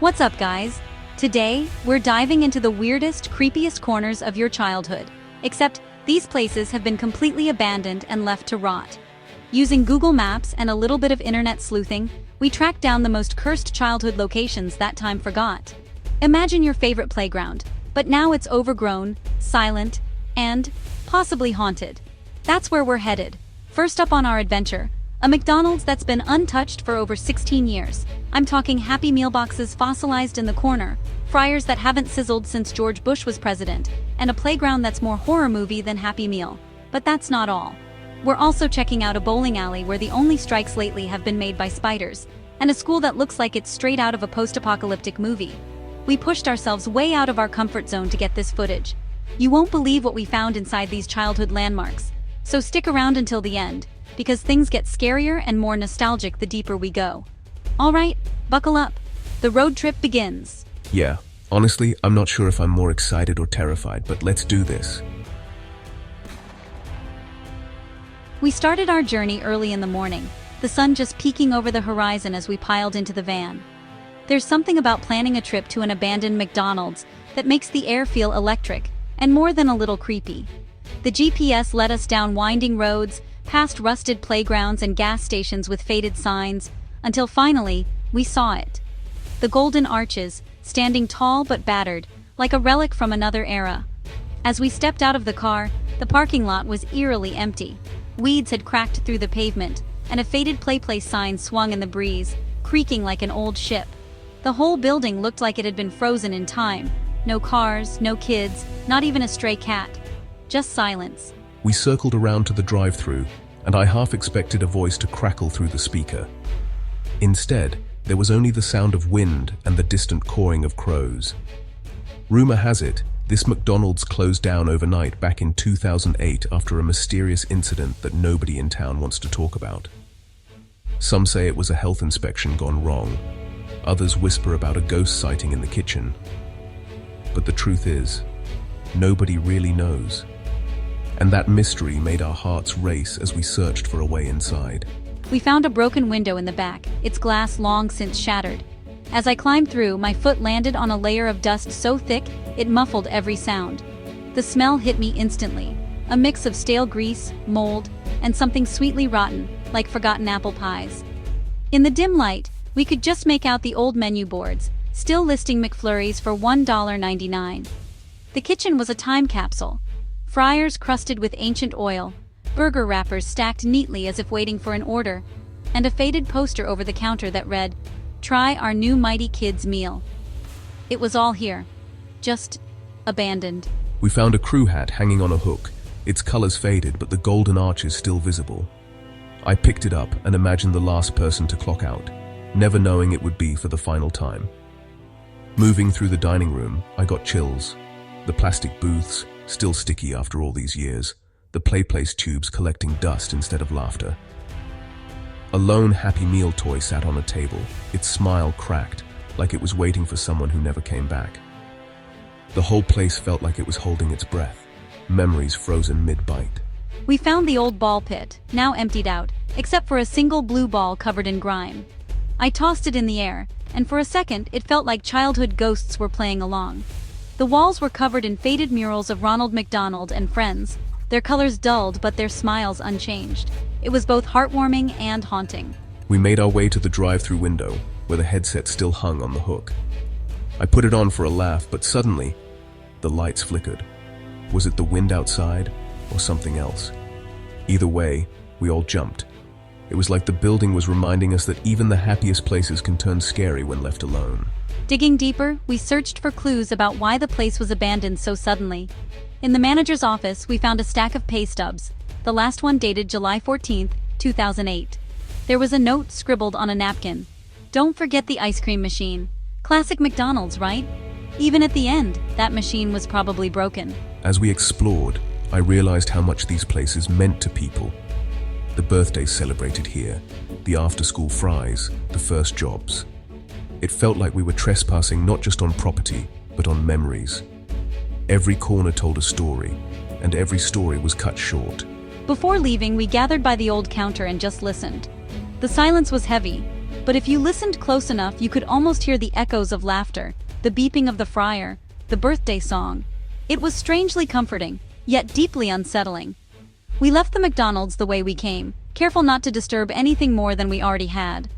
What's up, guys? Today, we're diving into the weirdest, creepiest corners of your childhood. Except, these places have been completely abandoned and left to rot. Using Google Maps and a little bit of internet sleuthing, we tracked down the most cursed childhood locations that time forgot. Imagine your favorite playground, but now it's overgrown, silent, and possibly haunted. That's where we're headed. First up on our adventure, a McDonald's that's been untouched for over 16 years. I'm talking Happy Meal boxes fossilized in the corner, fryers that haven't sizzled since George Bush was president, and a playground that's more horror movie than Happy Meal. But that's not all. We're also checking out a bowling alley where the only strikes lately have been made by spiders, and a school that looks like it's straight out of a post-apocalyptic movie. We pushed ourselves way out of our comfort zone to get this footage. You won't believe what we found inside these childhood landmarks. So stick around until the end, because things get scarier and more nostalgic the deeper we go. Alright, buckle up. The road trip begins. Yeah, honestly, I'm not sure if I'm more excited or terrified, but let's do this. We started our journey early in the morning, the sun just peeking over the horizon as we piled into the van. There's something about planning a trip to an abandoned McDonald's that makes the air feel electric, and more than a little creepy. The GPS led us down winding roads, past rusted playgrounds and gas stations with faded signs, until finally, we saw it. The golden arches, standing tall but battered, like a relic from another era. As we stepped out of the car, the parking lot was eerily empty. Weeds had cracked through the pavement, and a faded Play Place sign swung in the breeze, creaking like an old ship. The whole building looked like it had been frozen in time. No cars, no kids, not even a stray cat. Just silence. We circled around to the drive-thru, and I half expected a voice to crackle through the speaker. Instead, there was only the sound of wind and the distant cawing of crows. Rumor has it, this McDonald's closed down overnight back in 2008 after a mysterious incident that nobody in town wants to talk about. Some say it was a health inspection gone wrong. Others whisper about a ghost sighting in the kitchen. But the truth is, nobody really knows. And that mystery made our hearts race as we searched for a way inside. We found a broken window in the back, its glass long since shattered. As I climbed through, my foot landed on a layer of dust so thick, it muffled every sound. The smell hit me instantly, a mix of stale grease, mold, and something sweetly rotten, like forgotten apple pies. In the dim light, we could just make out the old menu boards, still listing McFlurries for $1.99. The kitchen was a time capsule. Fryers crusted with ancient oil, burger wrappers stacked neatly as if waiting for an order, and a faded poster over the counter that read, "Try our new Mighty Kids meal." It was all here, just abandoned. We found a crew hat hanging on a hook, its colors faded but the golden arches still visible. I picked it up and imagined the last person to clock out, never knowing it would be for the final time. Moving through the dining room, I got chills. The plastic booths, still sticky after all these years, the Play Place tubes collecting dust instead of laughter. A lone Happy Meal toy sat on a table, its smile cracked, like it was waiting for someone who never came back. The whole place felt like it was holding its breath, memories frozen mid-bite. We found the old ball pit, now emptied out, except for a single blue ball covered in grime. I tossed it in the air, and for a second it felt like childhood ghosts were playing along. The walls were covered in faded murals of Ronald McDonald and friends, their colors dulled but their smiles unchanged. It was both heartwarming and haunting. We made our way to the drive-thru window, where the headset still hung on the hook. I put it on for a laugh, but suddenly, the lights flickered. Was it the wind outside, or something else? Either way, we all jumped. It was like the building was reminding us that even the happiest places can turn scary when left alone. Digging deeper, we searched for clues about why the place was abandoned so suddenly. In the manager's office, we found a stack of pay stubs, the last one dated July 14, 2008. There was a note scribbled on a napkin. "Don't forget the ice cream machine." Classic McDonald's, right? Even at the end, that machine was probably broken. As we explored, I realized how much these places meant to people. The birthdays celebrated here, the after-school fries, the first jobs. It felt like we were trespassing not just on property, but on memories. Every corner told a story, and every story was cut short. Before leaving, we gathered by the old counter and just listened. The silence was heavy, But if you listened close enough, you could almost hear the echoes of laughter, the beeping of the fryer, the birthday song. It was strangely comforting, yet deeply unsettling. We left the McDonald's the way we came, careful not to disturb anything more than we already had.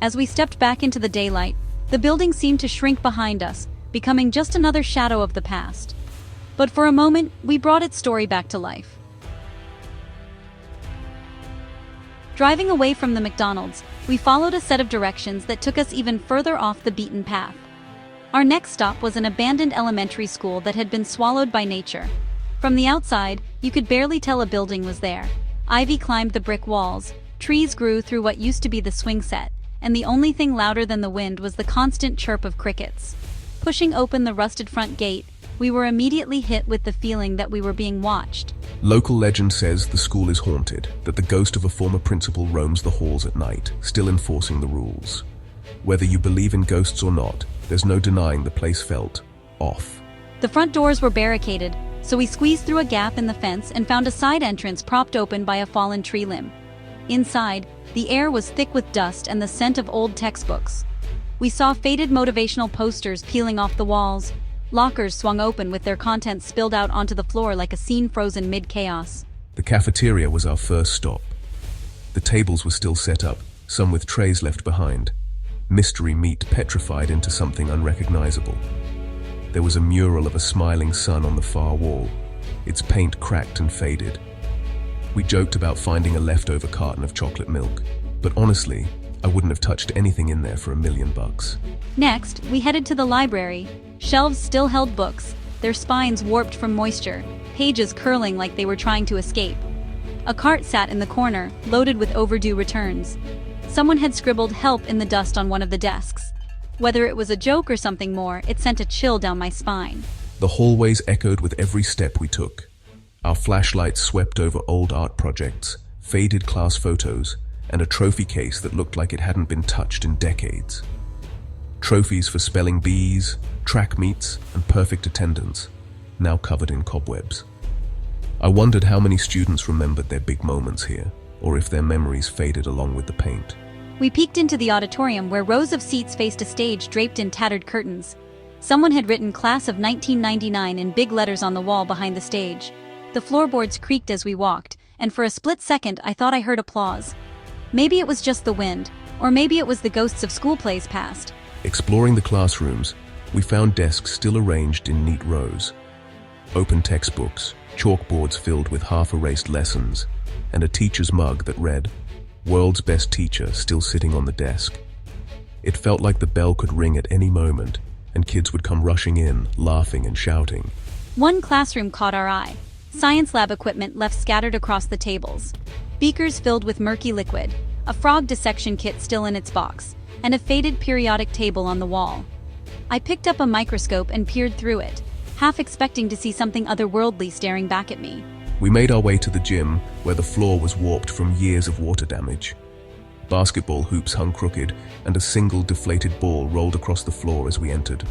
As we stepped back into the daylight, the building seemed to shrink behind us, becoming just another shadow of the past. But for a moment, we brought its story back to life. Driving away from the McDonald's, we followed a set of directions that took us even further off the beaten path. Our next stop was an abandoned elementary school that had been swallowed by nature. From the outside, you could barely tell a building was there. Ivy climbed the brick walls, trees grew through what used to be the swing set, and the only thing louder than the wind was the constant chirp of crickets. Pushing open the rusted front gate, we were immediately hit with the feeling that we were being watched. Local legend says the school is haunted, that the ghost of a former principal roams the halls at night, still enforcing the rules. Whether you believe in ghosts or not, there's no denying the place felt off. The front doors were barricaded, so we squeezed through a gap in the fence and found a side entrance propped open by a fallen tree limb. Inside, the air was thick with dust and the scent of old textbooks. We saw faded motivational posters peeling off the walls. Lockers swung open with their contents spilled out onto the floor like a scene frozen mid-chaos. The cafeteria was our first stop. The tables were still set up, some with trays left behind. Mystery meat petrified into something unrecognizable. There was a mural of a smiling sun on the far wall, its paint cracked and faded. We joked about finding a leftover carton of chocolate milk, but honestly, I wouldn't have touched anything in there for $1 million. Next, we headed to the library. Shelves still held books, their spines warped from moisture, pages curling like they were trying to escape. A cart sat in the corner, loaded with overdue returns. Someone had scribbled "help" in the dust on one of the desks. Whether it was a joke or something more, it sent a chill down my spine. The hallways echoed with every step we took. Our flashlights swept over old art projects, faded class photos, and a trophy case that looked like it hadn't been touched in decades. Trophies for spelling bees, track meets, and perfect attendance, now covered in cobwebs. I wondered how many students remembered their big moments here, or if their memories faded along with the paint. We peeked into the auditorium where rows of seats faced a stage draped in tattered curtains. Someone had written "Class of 1999" in big letters on the wall behind the stage. The floorboards creaked as we walked, and for a split second I thought I heard applause. Maybe it was just the wind, or maybe it was the ghosts of school plays past. Exploring the classrooms, we found desks still arranged in neat rows. Open textbooks, chalkboards filled with half-erased lessons, and a teacher's mug that read, "World's Best Teacher," still sitting on the desk. It felt like the bell could ring at any moment, and kids would come rushing in, laughing and shouting. One classroom caught our eye. Science lab equipment left scattered across the tables. Beakers filled with murky liquid, a frog dissection kit still in its box, and a faded periodic table on the wall. I picked up a microscope and peered through it, half expecting to see something otherworldly staring back at me. We made our way to the gym, where the floor was warped from years of water damage. Basketball hoops hung crooked, and a single deflated ball rolled across the floor as we entered.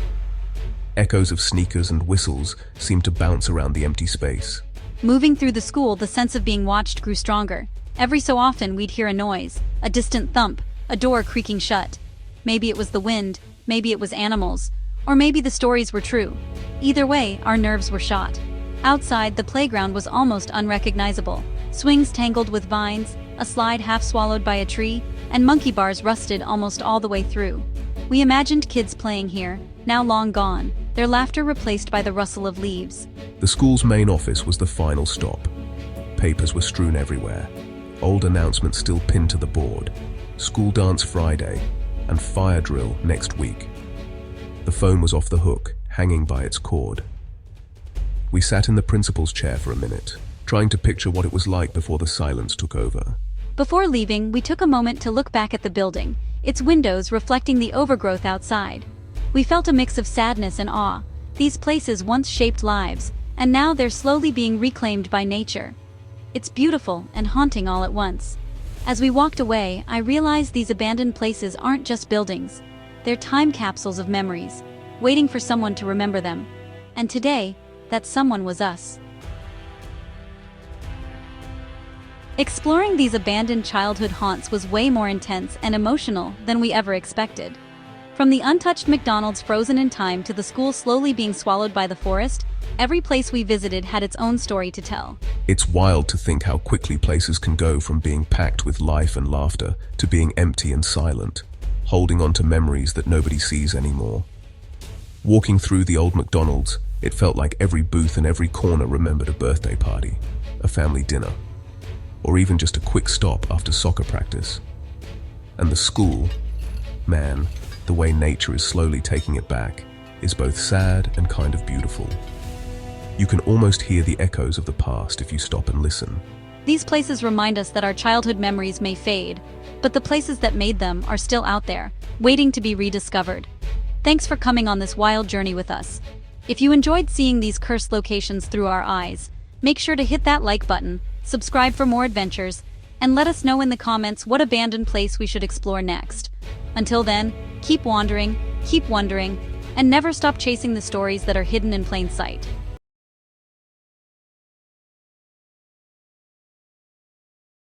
Echoes of sneakers and whistles seemed to bounce around the empty space. Moving through the school, the sense of being watched grew stronger. Every so often we'd hear a noise, a distant thump, a door creaking shut. Maybe it was the wind, maybe it was animals, or maybe the stories were true. Either way, our nerves were shot. Outside, the playground was almost unrecognizable. Swings tangled with vines, a slide half swallowed by a tree, and monkey bars rusted almost all the way through. We imagined kids playing here, now long gone, their laughter replaced by the rustle of leaves. The school's main office was the final stop. Papers were strewn everywhere, old announcements still pinned to the board. School dance Friday, and fire drill next week. The phone was off the hook, hanging by its cord. We sat in the principal's chair for a minute, trying to picture what it was like before the silence took over. Before leaving, we took a moment to look back at the building, its windows reflecting the overgrowth outside. We felt a mix of sadness and awe. These places once shaped lives, and now they're slowly being reclaimed by nature. It's beautiful and haunting all at once. As we walked away, I realized these abandoned places aren't just buildings. They're time capsules of memories, waiting for someone to remember them. And today, that someone was us. Exploring these abandoned childhood haunts was way more intense and emotional than we ever expected. From the untouched McDonald's frozen in time to the school slowly being swallowed by the forest, every place we visited had its own story to tell. It's wild to think how quickly places can go from being packed with life and laughter to being empty and silent, holding on to memories that nobody sees anymore. Walking through the old McDonald's, it felt like every booth and every corner remembered a birthday party, a family dinner, or even just a quick stop after soccer practice. And the school, man, the way nature is slowly taking it back, is both sad and kind of beautiful. You can almost hear the echoes of the past if you stop and listen. These places remind us that our childhood memories may fade, but the places that made them are still out there, waiting to be rediscovered. Thanks for coming on this wild journey with us. If you enjoyed seeing these cursed locations through our eyes, make sure to hit that like button, subscribe for more adventures, and let us know in the comments what abandoned place we should explore next. Until then, keep wandering, keep wondering, and never stop chasing the stories that are hidden in plain sight.